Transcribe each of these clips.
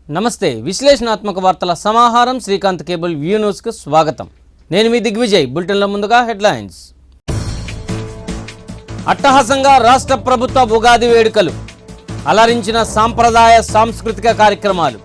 నమస్తే విశ్లేషణాత్మక వార్తల సమాహారం శ్రీకాంత్ కేబుల్ వ్యూ న్యూస్ కు స్వాగతం। నేను మీ దిగ్విజయ్। బులెటిన్ల ముందుగా హెడ్లైన్స్। అట్టహాసంగా రాష్ట్ర ప్రభుత్వ ఉగాది వేడుకలు, అలరించిన సాంప్రదాయ సాంస్కృతిక కార్యక్రమాలు।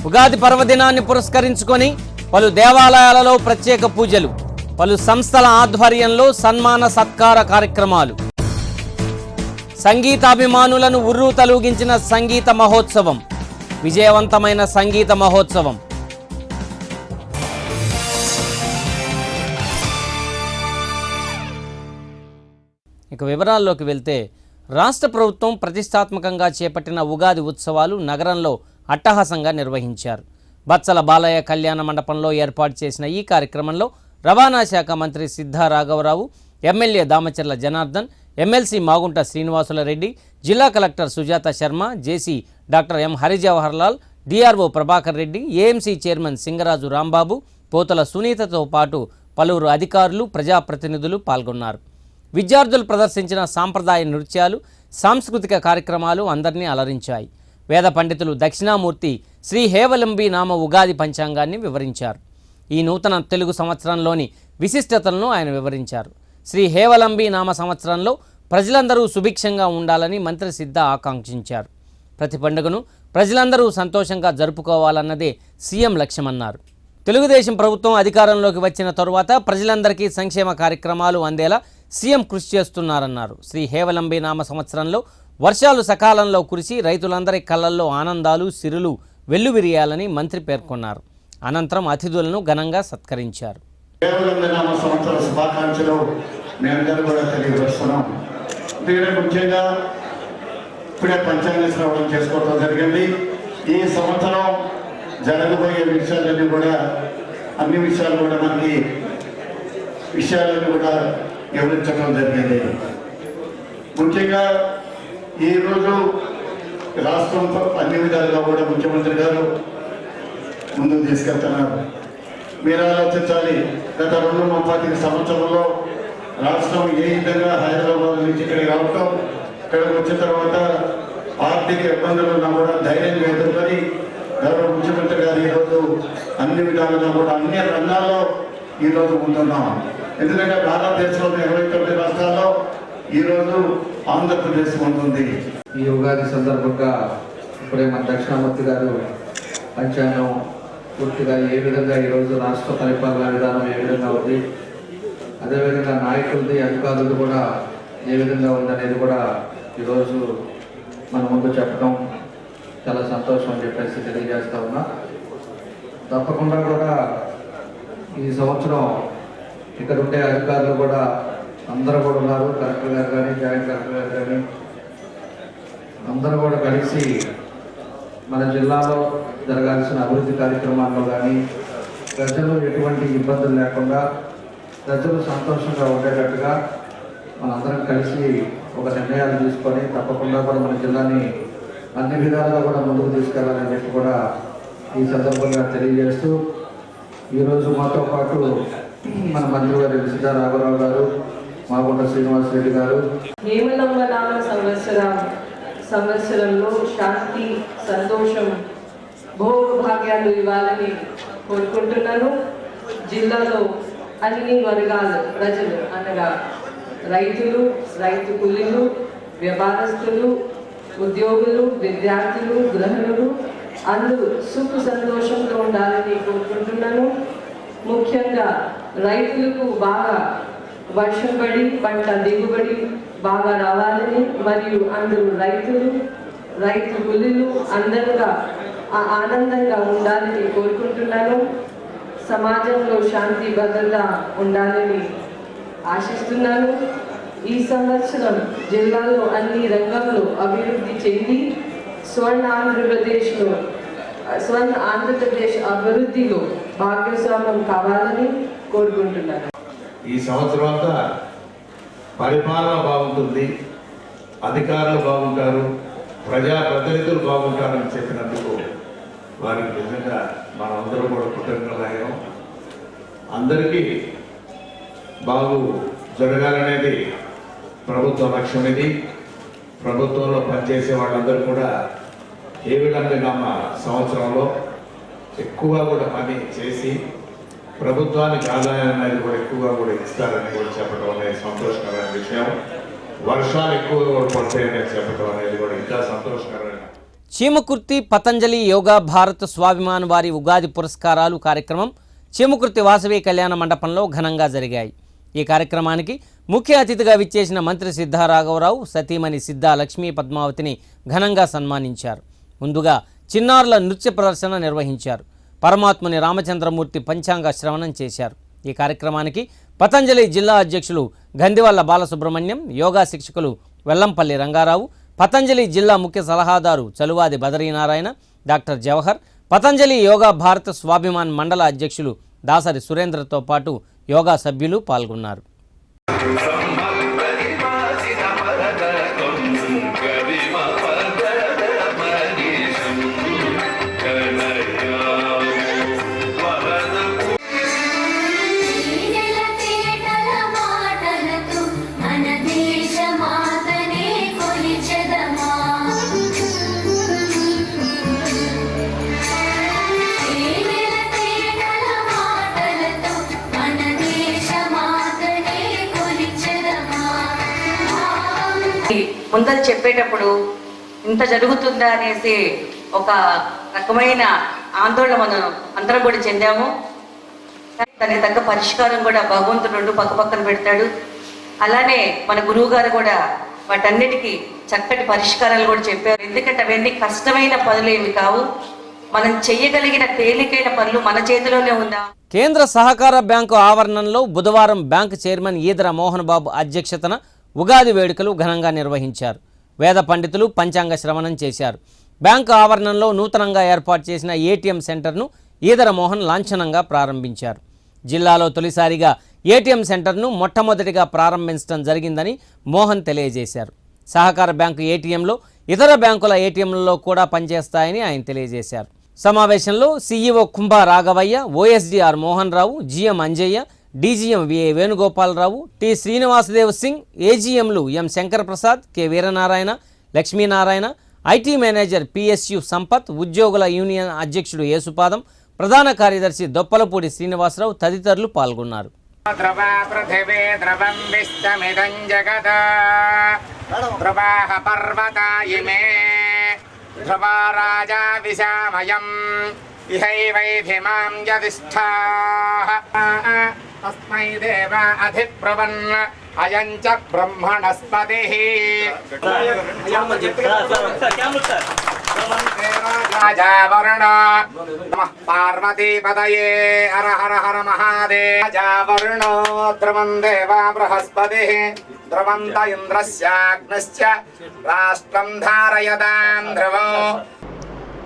ఉగాది పర్వదినాన్ని పురస్కరించుకొని పలు దేవాలయాలలో ప్రత్యేక పూజలు, పలు సంస్థల ఆధ్వర్యంలో సన్మాన సత్కార కార్యక్రమాలు। సంగీతాభిమానులను ఉర్రూ తలూగించిన సంగీత మహోత్సవం, విజయవంతమైన సంగీత మహోత్సవం। ఇక వివరాల్లోకి వెళ్తే రాష్ట్ర ప్రభుత్వం ప్రతిష్టాత్మకంగా చేపట్టిన ఉగాది ఉత్సవాలు నగరంలో అట్టహాసంగా నిర్వహించారు। బత్సల బాలయ్య కళ్యాణ మండపంలో ఏర్పాటు చేసిన ఈ కార్యక్రమంలో రవాణా శాఖ మంత్రి సిద్ధా రాఘవరావు, ఎమ్మెల్యే దామచర్ల జనార్దన్, ఎమ్మెల్సీ మాగుంట శ్రీనివాసులరెడ్డి, జిల్లా collector Sujatha Sharma, JC doctor M Harijawaharlal, DRO Prabhakar Reddy, AMC chairman Singaraju Rambabu, Pothala సునీతతో పాటు పలువురు అధికారులు, ప్రజాప్రతినిధులు పాల్గొన్నారు। విద్యార్థులు ప్రదర్శించిన సాంప్రదాయ నృత్యాలు, సాంస్కృతిక కార్యక్రమాలు అందరినీ అలరించాయి। వేద పండితులు దక్షిణామూర్తి శ్రీ హేవలంబి నామ ఉగాది పంచాంగాన్ని వివరించారు। ఈ నూతన తెలుగు సంవత్సరంలోని విశిష్టతలను ఆయన వివరించారు। శ్రీ హేవలంబి నామ సంవత్సరంలో ప్రజలందరూ సుభిక్షంగా ఉండాలని మంత్రి సిద్ధ ఆకాంక్షించారు। ప్రతి పండుగను ప్రజలందరూ సంతోషంగా జరుపుకోవాలన్నదే సీఎం లక్ష్యమన్నారు। తెలుగుదేశం ప్రభుత్వం అధికారంలోకి వచ్చిన తరువాత ప్రజలందరికీ సంక్షేమ కార్యక్రమాలు అందేలా సీఎం కృషి చేస్తున్నారన్నారు। శ్రీ హేవలంబి నామ సంవత్సరంలో వర్షాలు సకాలంలో కురిసి రైతులందరి కళ్ళల్లో ఆనందాలు, సిరులు వెల్లువిరియాలని మంత్రి పేర్కొన్నారు। అనంతరం అతిథులను ఘనంగా సత్కరించారు। నామ సంవత్సర శుభాకాంక్షలు మీ అందరూ కూడా తెలియజేస్తున్నాం। దీని ముఖ్యంగా ఇప్పుడే పంచాంగ శ్రవణం చేసుకోవడం జరిగింది। ఈ సంవత్సరం జరగబోయే విషయాలన్నీ కూడా అన్ని విషయాలు కూడా మనకి విషయాలన్నీ కూడా వివరించడం జరిగింది। ముఖ్యంగా ఈరోజు రాష్ట్రం అన్ని విధాలుగా కూడా ముఖ్యమంత్రి గారు ముందుకు తీసుకెళ్తున్నారు। మీరు ఆలోచించాలి, గత 2-3 సంవత్సరంలో రాష్ట్రం ఏ విధంగా హైదరాబాద్ నుంచి ఇక్కడికి రావటం, ఇక్కడికి వచ్చిన తర్వాత ఆర్థిక ఇబ్బందులు ఉన్నా కూడా ధైర్యంగా ఎదుర్కొని గౌరవ ముఖ్యమంత్రి గారు ఈరోజు అన్ని విధాలుగా కూడా అన్ని రంగాల్లో ఈరోజు ముందున్నాం। ఎందుకంటే భారతదేశంలో 29 రాష్ట్రాల్లో ఈరోజు ఆంధ్రప్రదేశ్ ఉంటుంది। ఈ ఉగాది సందర్భంగా ఇప్పుడే మన దక్షిణామూర్తి గారు పంచాంగం పూర్తిగా ఏ విధంగా ఈరోజు రాష్ట్ర పరిపాలనా విధానం ఏ విధంగా ఉంది, అదేవిధంగా నాయకులది అధికారులు కూడా ఏ విధంగా ఉందనేది కూడా ఈరోజు మన ముందు చెప్పడం చాలా సంతోషం అని చెప్పేసి తెలియజేస్తా ఉన్నా। తప్పకుండా కూడా ఈ సంవత్సరం ఇక్కడ ఉండే అధికారులు కూడా అందరూ కూడా ఉన్నారు, కలెక్టర్ గారు కానీ, జాయింట్ కలెక్టర్ గారు కానీ అందరూ కూడా కలిసి మన జిల్లాలో జరగాల్సిన అభివృద్ధి కార్యక్రమాల్లో కానీ ప్రజలు ఎటువంటి ఇబ్బందులు లేకుండా ప్రజలు సంతోషంగా ఉండేటట్టుగా మనందరం కలిసి ఒక నిర్ణయాలు తీసుకొని తప్పకుండా కూడా మన జిల్లాని అన్ని విధాలుగా కూడా ముందుకు తీసుకెళ్లాలని చెప్పి కూడా ఈ సందర్భంగా తెలియజేస్తూ, ఈరోజు మాతో పాటు మన మంత్రి గారు సిద్ధా రాఘవరావు గారు, మాగుంట శ్రీనివాసరెడ్డి గారు, హేమలంబ నామ సంవత్సరంలో శాంతి, సంతోషం, భోగభాగ్యాలు ఇవ్వాలని కోరుకుంటున్నాను। జిల్లాలో అన్ని వర్గాల ప్రజలు అనగా రైతులు, రైతు కూలీలు, వ్యాపారస్తులు, ఉద్యోగులు, విద్యార్థులు, గృహిణులు అందరూ సుఖ సంతోషంతో ఉండాలని కోరుకుంటున్నాను। ముఖ్యంగా రైతులకు బాగా వర్షం పడి పంట దిగుబడి బాగా రావాలని, మరియు అందరూ రైతు కూలీలు అందరుగా ఆనందంగా ఉండాలని కోరుకుంటున్నాను। సమాజంలో శాంతి భద్రత ఉండాలని ఆశిస్తున్నాను। ఈ సంవత్సరం జిల్లాలో అన్ని రంగంలో అభివృద్ధి చెంది స్వర్ణ ఆంధ్రప్రదేశ్ అభివృద్ధిలో భాగస్వామ్యం కావాలని కోరుకుంటున్నాను। ఈ సంవత్సరం అంతా పరిపాలన బాగుంటుంది, అధికారులు బాగుంటారు, ప్రజాప్రతినిధులు బాగుంటారని చెప్పినందుకు వారికి నిజంగా మనందరూ కూడా కృతజ్ఞతలయ్యాం। అందరికీ బాగు జరగాలనేది ప్రభుత్వ లక్ష్యం। ఇది ప్రభుత్వంలో పనిచేసే వాళ్ళందరూ కూడా ఏ విధంగా మా సంవత్సరంలో ఎక్కువగా కూడా పని చేసి ప్రభుత్వానికి ఆదాయం అనేది కూడా ఎక్కువగా కూడా ఇస్తారని కూడా చెప్పడం అనేది సంతోషకరమైన విషయం. వర్షాలు ఎక్కువగా కూడా పడతాయని చెప్పడం అనేది కూడా ఇంకా సంతోషకరమైన. చీమకుర్తి పతంజలి యోగా భారత్ స్వాభిమాన్ వారి ఉగాది పురస్కారాలు కార్యక్రమం చీమకుర్తి వాసవి కళ్యాణ మండపంలో ఘనంగా జరిగాయి. ఈ కార్యక్రమానికి ముఖ్య అతిథిగా విచ్చేసిన మంత్రి సిద్ధా రాఘవరావు సతీమణి సిద్ధా లక్ష్మీ పద్మావతిని ఘనంగా సన్మానించారు. ముందుగా చిన్నారుల నృత్య ప్రదర్శన నిర్వహించారు. పరమాత్ముని రామచంద్రమూర్తి పంచాంగ శ్రవణం చేశారు. ఈ కార్యక్రమానికి పతంజలి జిల్లా అధ్యక్షులు గందివల్ల బాలసుబ్రహ్మణ్యం, యోగా శిక్షకులు వెల్లంపల్లి రంగారావు, పతంజలి జిల్లా ముఖ్య సలహాదారు చలువాది బదరీనారాయణ, డాక్టర్ జవహర్, పతంజలి యోగా భారత స్వాభిమాన్ మండల అధ్యక్షులు దాసరి సురేంద్రతో పాటు యోగా సభ్యులు పాల్గొన్నారు. ముందర చెప్పేటప్పుడు ఇంత జరుగుతుందా అనేసి ఒక రకమైన ఆందోళన మనం అందరం కూడా చెందాము. దానికి తగ్గ పరిష్కారం కూడా భగవంతుడు రెండు పక్కన పెడతాడు. అలానే మన గురువు గారు కూడా వాటన్నిటికీ చక్కటి పరిష్కారాలు కూడా చెప్పారు. ఎందుకంటే అవన్నీ కష్టమైన పనులు ఏమి కావు, మనం చెయ్యగలిగిన తేలికైన పనులు మన చేతిలోనే ఉందా. కేంద్ర సహకార బ్యాంకు ఆవరణంలో బుధవారం బ్యాంకు చైర్మన్ ఈదర మోహన్ బాబు అధ్యక్షతన ఉగాది వేడుకలు ఘనంగా నిర్వహించారు. వేద పండితులు పంచాంగ శ్రవణం చేశారు. బ్యాంకు ఆవరణంలో నూతనంగా ఏర్పాటు చేసిన ఏటీఎం సెంటర్ను ఈదర మోహన్ లాంఛనంగా ప్రారంభించారు. జిల్లాలో తొలిసారిగా ఏటీఎం సెంటర్ను మొట్టమొదటిగా ప్రారంభించడం జరిగిందని మోహన్ తెలియజేశారు. సహకార బ్యాంకు ఏటీఎంలో ఇతర బ్యాంకుల ఏటీఎంలలో కూడా పనిచేస్తాయని ఆయన తెలియజేశారు. సమావేశంలో CEO Kumbha Raghavaiah, OSD R Mohan Rao, GM Anjaiah, DGM VA Venugopalarao, T Srinivasadev Singh, ఏజీఎంలు M Shankar Prasad, K Veeranarayana, Lakshminarayana, IT manager PSU Sampath, ఉద్యోగుల యూనియన్ అధ్యక్షుడు యేసుపాదం, ప్రధాన కార్యదర్శి దొప్పలపూడి శ్రీనివాసరావు తదితరులు పాల్గొన్నారు. ఇహైవైధిమాం యదిష్ఠాః తస్మై దేవ అధిప్రవన్ అయం చ బ్రహ్మణస్పతిః రాజావరుణో నమః పార్వతీపతయే హర హర హర మహాదేవ. రాజావరుణో ద్రవం దేవా బృహస్పతిః ద్రవంత ఇంద్రస్యాగ్నశ్చ రాష్ట్రం ధారయతాం ధ్రువో.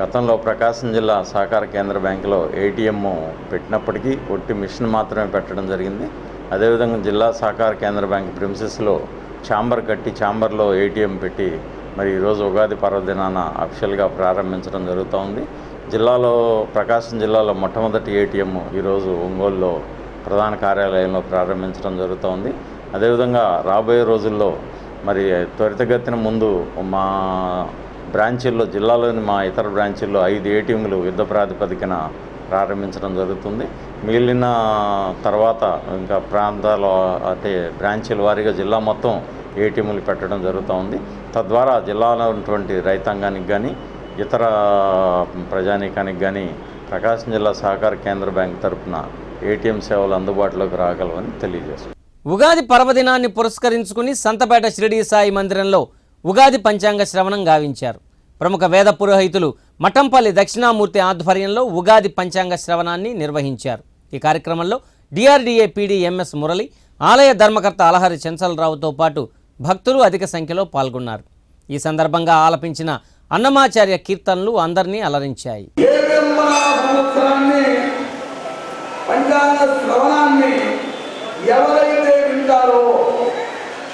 గతంలో ప్రకాశం జిల్లా సహకార కేంద్ర బ్యాంకులో ఏటీఎం పెట్టినప్పటికీ ఒట్టి మిషన్ మాత్రమే పెట్టడం జరిగింది. అదేవిధంగా జిల్లా సహకార కేంద్ర బ్యాంక్ ప్రిమిసెస్లో ఛాంబర్ కట్టి ఛాంబర్లో ఏటీఎం పెట్టి మరి ఈరోజు ఉగాది పర్వదినాన అఫిషియల్గా ప్రారంభించడం జరుగుతూ ఉంది. జిల్లాలో ప్రకాశం జిల్లాలో మొట్టమొదటి ఏటీఎం ఈరోజు ఒంగోలులో ప్రధాన కార్యాలయంలో ప్రారంభించడం జరుగుతూ ఉంది. అదేవిధంగా రాబోయే రోజుల్లో మరి త్వరితగతిన ముందు మా బ్రాంచీల్లో జిల్లాలోని మా ఇతర బ్రాంచీల్లో 5 ఏటీఎంలు యుద్ధ ప్రాతిపదికన ప్రారంభించడం జరుగుతుంది. మిగిలిన తర్వాత ఇంకా ప్రాంతాల అంటే బ్రాంచీల వారీగా జిల్లా మొత్తం ఏటీఎంలు పెట్టడం జరుగుతూ ఉంది. తద్వారా జిల్లాలో ఉన్నటువంటి రైతాంగానికి కానీ ఇతర ప్రజానీకానికి కానీ ప్రకాశం జిల్లా సహకార కేంద్ర బ్యాంక్ తరఫున ఏటీఎం సేవలు అందుబాటులోకి రాగలవని తెలియజేస్తారు. ఉగాది పర్వదినాన్ని పురస్కరించుకుని సంతపేట షిరిడీ సాయి మందిరంలో ఉగాది పంచాంగ శ్రవణం గావించారు. ప్రముఖ వేద పురోహితులు మఠంపల్లి దక్షిణామూర్తి ఆధ్వర్యంలో ఉగాది పంచాంగ శ్రవణాన్ని నిర్వహించారు. ఈ కార్యక్రమంలో డిఆర్డీఏ పీడీ ఎంఎస్ మురళి, ఆలయ ధర్మకర్త అలహరి చెంచలరావుతో పాటు భక్తులు అధిక సంఖ్యలో పాల్గొన్నారు. ఈ సందర్భంగా ఆలపించిన అన్నమాచార్య కీర్తనలు అందరినీ అలరించాయి. ఎవరైతే వింటారో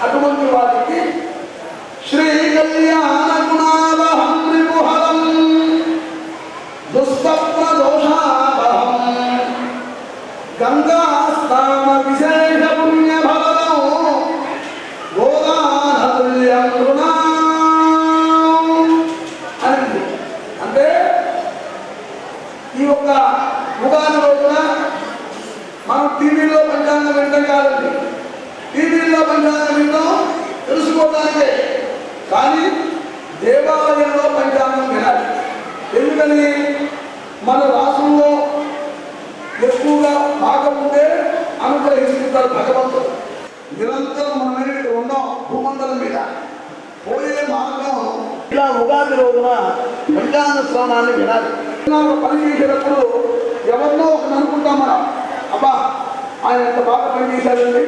అటువంటి వారికి శ్రీ కళ్యాణ గుణావహం రిపుహరం దుస్తప్న దోషావహం గంగా స్నాన విశేష పుణ్య భవనం గోదానతుల్యం రుణాం అని తెలుసుకోవడానికే. కానీ దేవాలయంలో పంచాంగం వినాలి. ఎందుకని మన రాష్ట్రంలో ఎక్కువగా భాగం ఉంటే అనుగ్రహిస్తుంటారు భగవంతుడు. నిరంతరం మనం ఏదైతే ఉన్నాం భూమండలం మీద పోయే మార్గం ఇలా ఉగాది రోజున పంచాంగ శ్రవణాన్ని వినాలి. పని చేసేటప్పుడు ఎవరినో ఒకటి అనుకుంటాం మనం, అబ్బా ఆయన ఎంత బాగా పనిచేశాడండి,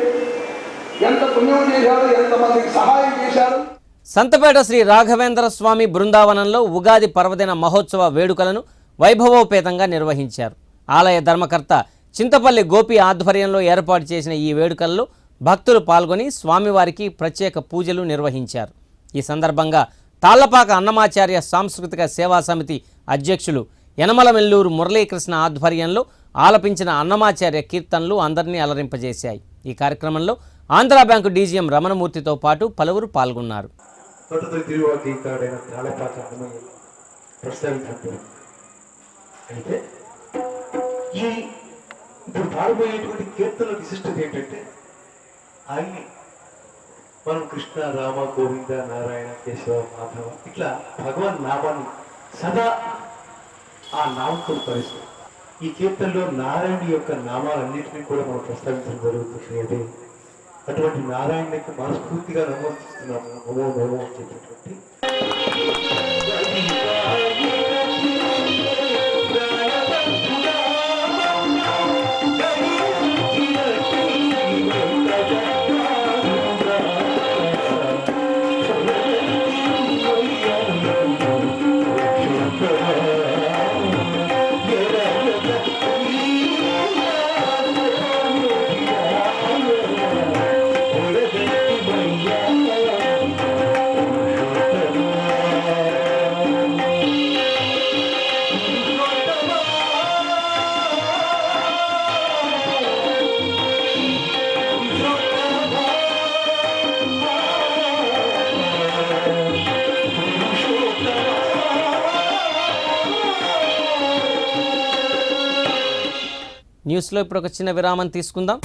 ఎంత పుణ్యం చేశాడు, ఎంతమందికి సహాయం చేశాడు. సంతపేట శ్రీ రాఘవేంద్ర స్వామి బృందావనంలో ఉగాది పర్వదిన మహోత్సవ వేడుకలను వైభవోపేతంగా నిర్వహించారు. ఆలయ ధర్మకర్త చింతపల్లి గోపి ఆధ్వర్యంలో ఏర్పాటు చేసిన ఈ వేడుకల్లో భక్తులు పాల్గొని స్వామివారికి ప్రత్యేక పూజలు నిర్వహించారు. ఈ సందర్భంగా తాళ్లపాక అన్నమాచార్య సాంస్కృతిక సేవా సమితి అధ్యక్షులు యనమలమెల్లూరు మురళీకృష్ణ ఆధ్వర్యంలో ఆలపించిన అన్నమాచార్య కీర్తనలు అందరినీ అలరింపజేశాయి. ఈ కార్యక్రమంలో ఆంధ్రా బ్యాంకు డీజీఎం రమణమూర్తితో పాటు పలువురు పాల్గొన్నారు. అయితే ఈ ఇప్పుడు పాడబోయేటువంటి కీర్తనల విశిష్టత ఏంటంటే ఆయన్ని మనం కృష్ణ, రామ, గోవింద, నారాయణ, కేశవ, మాధవ ఇట్లా భగవాన్ నామాన్ని సదా ఆ నామంతో పరిస్థితి. ఈ కీర్తనలో నారాయణ యొక్క నామాలన్నింటినీ కూడా మనం ప్రస్తావించడం జరుగుతుంది. అదే అటువంటి నారాయణకి మనస్ఫూర్తిగా నమోదిస్తున్నాము. నమో నమో అని చెప్పేటువంటి న్యూస్లో ఇప్పుడు ఒక చిన్న విరామం తీసుకుందాం.